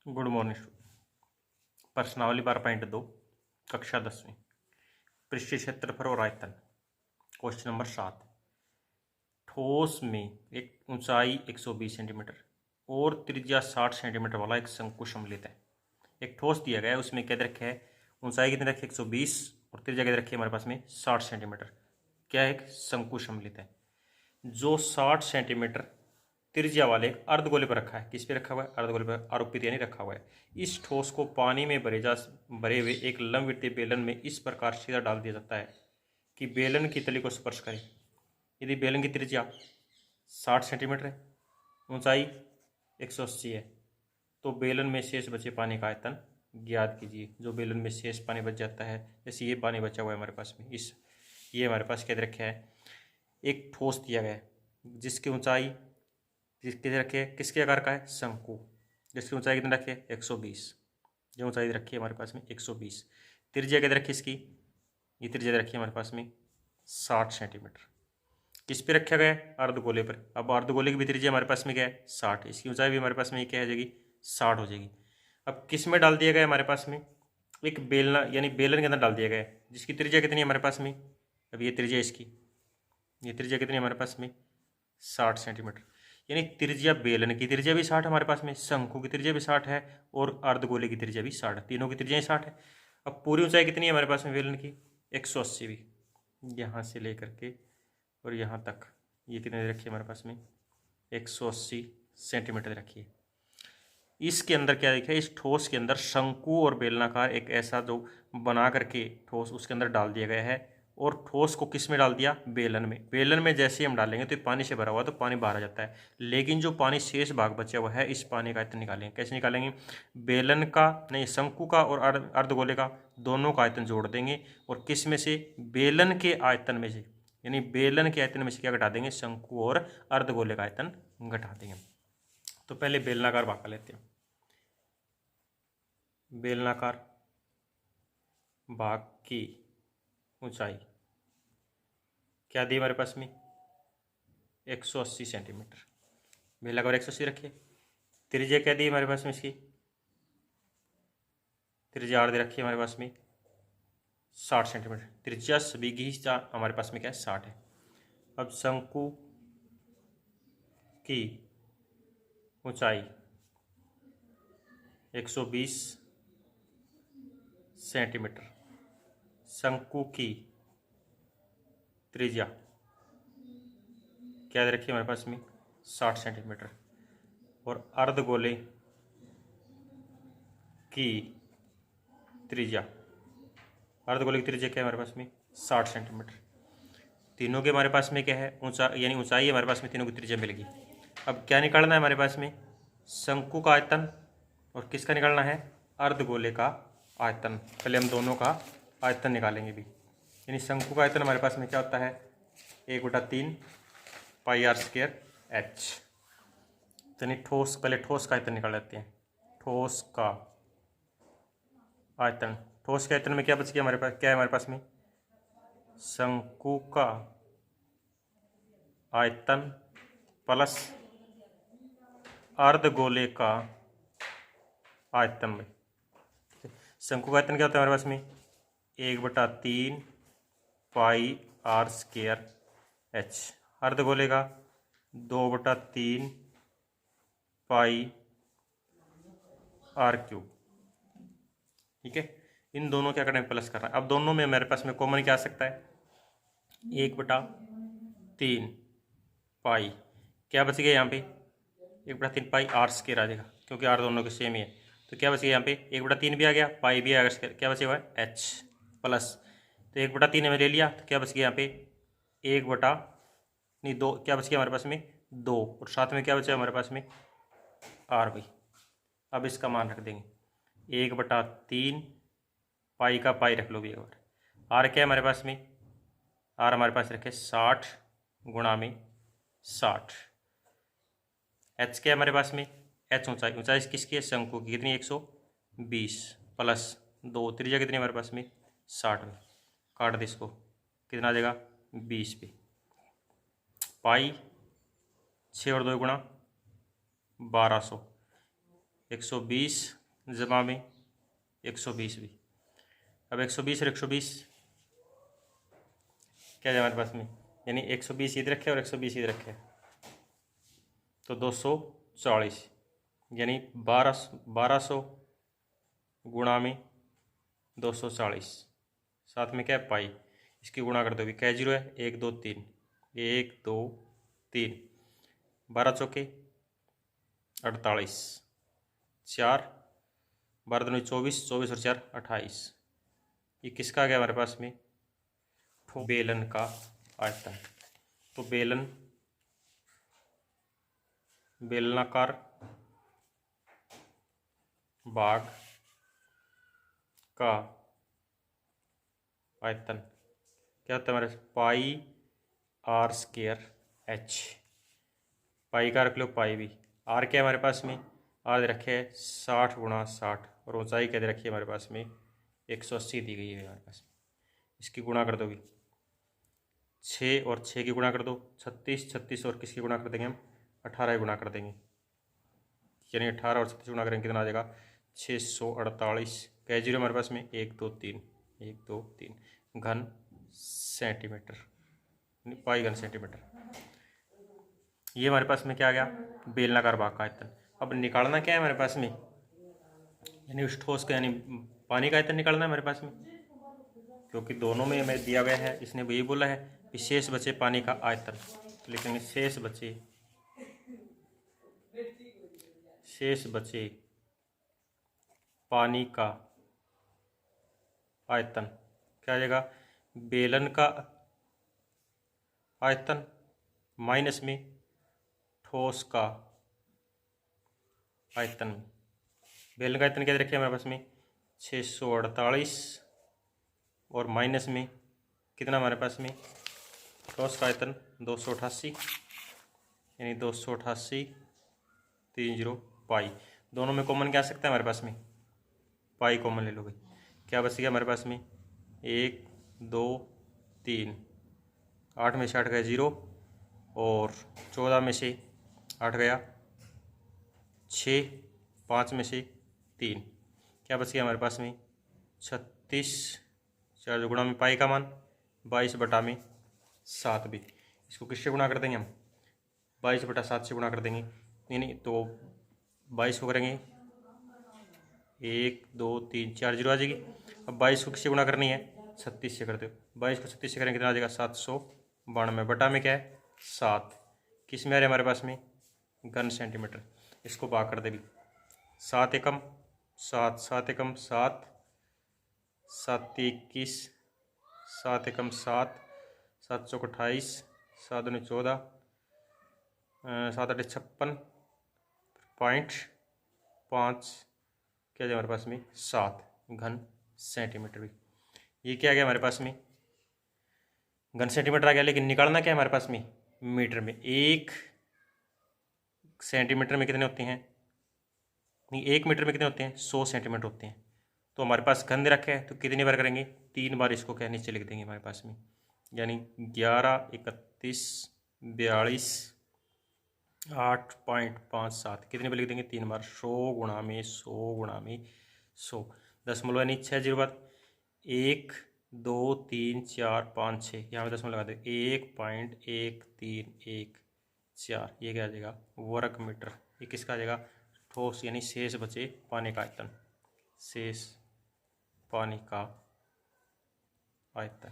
Good morning. प्रश्नावली 12.2 कक्षा 10वीं। पृष्ठीय क्षेत्रफल और आयतन। Question number 7। ठोस में एक ऊंचाई 120 सेंटीमीटर और त्रिज्या 60 सेंटीमीटर वाला एक शंकु सम्मिलित है। एक ठोस दिया गया है, उसमें क्या दे रखा है, ऊंचाई कितनी रखी है 120 और त्रिज्या क्या रखी है हमारे पास में 60 सेंटीमीटर। क्या एक शंकु सम्मिलित है जो 60 सेंटीमीटर त्रिज्या वाले एक अर्धगोले पर रखा है। किस पे रखा हुआ है? अर्धगोले पर आरोपित यानी रखा हुआ है। इस ठोस को पानी में भरे हुए एक लंबवृत्तीय बेलन में इस प्रकार सीधा डाल दिया जाता है कि बेलन की तली को स्पर्श करे। यदि बेलन की त्रिज्या 60 सेंटीमीटर है, ऊंचाई 180 है, तो बेलन में शेष बचे पानी का आयतन ज्ञात कीजिए। जो बेलन में शेष पानी बच जाता है, जैसे ये पानी बचा हुआ है हमारे पास में, ये हमारे पास क्या रखा है, एक ठोस दिया गया है जिसकी ऊंचाई कितने रखी है, किसके आकार का है, शंकु, जिसकी ऊंचाई कितनी रखी है 120। जो ऊंचाई रखी है हमारे पास में 120। त्रिज्या कितनी रखी है इसकी, ये त्रिज्या रखी है हमारे पास में 60 सेंटीमीटर। किस पे रखा गया है? अर्धगोले पर। अब अर्धगोले की भी त्रिज्या हमारे पास में क्या है 60, इसकी ऊंचाई भी हमारे पास में क्या हो जाएगी 60 हो जाएगी। अब किस में डाल दिया गया हमारे पास में, एक बेलना यानी बेलन के अंदर डाल दिया गया है जिसकी त्रिज्या कितनी है हमारे पास में, अब ये त्रिज्या इसकी, ये त्रिज्या कितनी है हमारे पास में 60 सेंटीमीटर। यानी त्रिज्या बेलन की त्रिज्या भी 60 हमारे पास में, शंकु की त्रिज्या भी 60 है और अर्धगोले की त्रिज्या भी 60, तीनों की त्रिज्या 60 है। अब पूरी ऊंचाई कितनी है हमारे पास में बेलन की 180 भी, यहाँ से लेकर के और यहाँ तक ये कितने रखी है हमारे पास में 180 सेंटीमीटर रखी है। इसके अंदर क्या देखिए, इस ठोस के अंदर शंकु और बेलनाकार एक ऐसा जो बना करके ठोस उसके अंदर डाल दिया गया है और ठोस को किस में डाल दिया, बेलन में। बेलन में जैसे ही हम डालेंगे तो पानी से भरा हुआ तो पानी बाहर आ जाता है, लेकिन जो पानी शेष भाग बचा हुआ है इस पानी का आयतन निकालेंगे। कैसे निकालेंगे, बेलन का नहीं, शंकु का और अर्धगोले का दोनों का आयतन जोड़ देंगे और किस में से, बेलन के आयतन में से, यानी बेलन के आयतन में से क्या घटा देंगे, शंकु और अर्धगोले का आयतन घटा देंगे। तो पहले बेलनाकार भाग कर लेते हैं। बेलनाकार भाग की ऊंचाई क्या दी हमारे पास में 180 सेंटीमीटर। बेलनाकार 180 रखिए। त्रिज्या क्या दी हमारे पास में, इसकी त्रिज्या आर दे रखी है हमारे पास में 60 सेंटीमीटर। त्रिज्या सभी की हमारे पास में क्या है 60 है। अब शंकु की ऊंचाई 120 सेंटीमीटर, शंकु की त्रिज्या क्या रखी है हमारे पास में 60 सेंटीमीटर और अर्धगोले की त्रिज्या, अर्धगोले की त्रिज्या क्या है हमारे पास में 60 सेंटीमीटर। तीनों के हमारे पास में क्या है, ऊंचा यानी ऊंचाई हमारे पास में तीनों की त्रिज्या मिल गई। अब क्या निकालना है हमारे पास में, शंकु का आयतन और किसका निकालना है, अर्धगोले का आयतन। पहले हम दोनों का आयतन निकालेंगे भी। यानी शंकु का आयतन हमारे पास में क्या होता है 1/3 पाई आर स्क्वायर एच। यानी ठोस, पहले ठोस का आयतन निकाल लेते हैं। ठोस का आयतन, ठोस के आयतन में क्या बच गया हमारे पास, क्या है हमारे पास में, शंकु का आयतन प्लस अर्धगोले का आयतन में। शंकु का आयतन क्या होता है हमारे पास में 1/3 पाई आर स्क्वायर एच। अर्धगोले का 2/3 पाई आर क्यूब। ठीक है, इन दोनों क्या करना है, प्लस करना है। अब दोनों में हमारे पास में कॉमन क्या आ सकता है, 1/3 पाई, क्या बच गया यहाँ पे 1/3 पाई आर स्क्वायर आ जाएगा, क्योंकि आर दोनों के सेम ही है। तो क्या बच गया यहाँ पे 1/3 भी आ गया, पाई भी आ गया, क्या बचेगा एच प्लस। तो 1/3 हमें ले लिया, तो क्या बच गया यहाँ पे 2, क्या बच गया हमारे पास में 2 और साथ में क्या बचा हमारे पास में आर भी। अब इसका मान रख देंगे 1/3 पाई का पाई रख लो भी एक बार। आर क्या है हमारे पास में, आर हमारे पास रखे 60 गुणा में 60। एच क्या है हमारे पास में, एच ऊंचाई, ऊंचाई किसकी है, शंकु की, कितनी 120 प्लस 2, त्रिज्या कितनी हमारे पास में 60 में, काट दे इसको, कितना आ जाएगा 20 पे। पाई 6 और 2 गुणा 1200, 120 जमा में 120 भी। अब 120 और 120 क्या है हमारे पास में, यानी 120 इधर रखे और 120 इधर रखे, तो 240, यानी 1200 गुणा में 240, साथ में क्या है पाई, इसकी गुणा कर दो भी, क्या जीरो है, 1 2 3, 1 2 3, 12 चौके 48, 4 12 दूनी 24, 24 और 4 28। ये किसका आ गया हमारे पास में, बेलन का आयतन। तो बेलनाकार भाग का आयतन क्या होता है हमारे, पाई आर स्क्वायर एच। पाई का रख लो पाई भी, आर क्या है हमारे पास में, आर रखे है 60 गुणा 60, और ऊंचाई क्या दे रखी है हमारे पास में 180 दी गई है हमारे पास। इसकी गुणा कर दो भी, 6 और 6 की गुणा कर दो 36, 36 और किसकी गुणा कर देंगे हम, 18 गुणा कर देंगे, यानी 18 और 36 गुणा करेंगे कितना आ जाएगा 648। क्या जीरो हमारे पास में 1 2 3, 1 2 3 घन सेंटीमीटर, पाई घन सेंटीमीटर। ये हमारे पास में क्या आ गया, बेलनाकार भाग का आयतन। अब निकालना क्या है हमारे पास में, यानी उस ठोस का, यानी पानी का आयतन निकालना है हमारे पास में, क्योंकि दोनों में हमें दिया गया है। इसने यही बोला है कि शेष बचे पानी का आयतन, तो लिखेंगे शेष बचे पानी का आयतन, क्या आ जाएगा, बेलन का आयतन माइनस में ठोस का आयतन। बेलन का आयतन क्या रखे हमारे पास में 648, और माइनस में कितना हमारे पास में, ठोस का आयतन 288, यानी 288 30 पाई। दोनों में कॉमन क्या आ सकता है हमारे पास में, पाई कॉमन ले लो भाई। क्या बच गया हमारे पास में, 1 2 3, 8 में से 8 गया 0, और 14 में से 8 गया 6, 5 में से 3, क्या बच गया हमारे पास में 36, 4 गुणा में पाई का मान 22/7 भी। इसको किससे गुणा कर देंगे हम, 22/7 से गुणा कर देंगे, नहीं तो 22 को करेंगे 1 2 3 4 जीरो आ जाएगी। अब 22 को किससे गुणा करनी है, 36 से करते हो, 22 को 36 से करेंगे कितना आ जाएगा 792, बटा में क्या है 7, किस में आ रहा है हमारे पास में घन सेंटीमीटर। इसको भाग कर दे भी, 7 एकम 7, 7 एकम 7, 7 21, 7 एकम 7, 7 चौक 28, 7 दूनी 14, 7 8 56.5, क्या है हमारे पास में 7 घन सेंटीमीटर भी। ये क्या आ गया हमारे पास में, घन सेंटीमीटर आ गया, लेकिन निकालना क्या है हमारे पास में मीटर में। 1 सेंटीमीटर में कितने होते हैं, नहीं 1 मीटर में कितने होते हैं 100 सेंटीमीटर होते हैं। तो हमारे पास घन दे रखा है, तो कितनी बार करेंगे 3 बार, इसको क्या नीचे लिख देंगे हमारे पास में, यानी 11 31 42 8.57, कितने बार लिख देंगे 3 बार, 100 गुणा में 100 गुणा में 100, दशमलव यानी 6 जीरो बाद 1 2 3 4 5 6, यहाँ पे दशमलव लगा दे 1.1314, ये क्या आ जाएगा वर्ग मीटर। ये किसका आ जाएगा, ठोस यानी शेष बचे पानी का आयतन, शेष पानी का आयतन।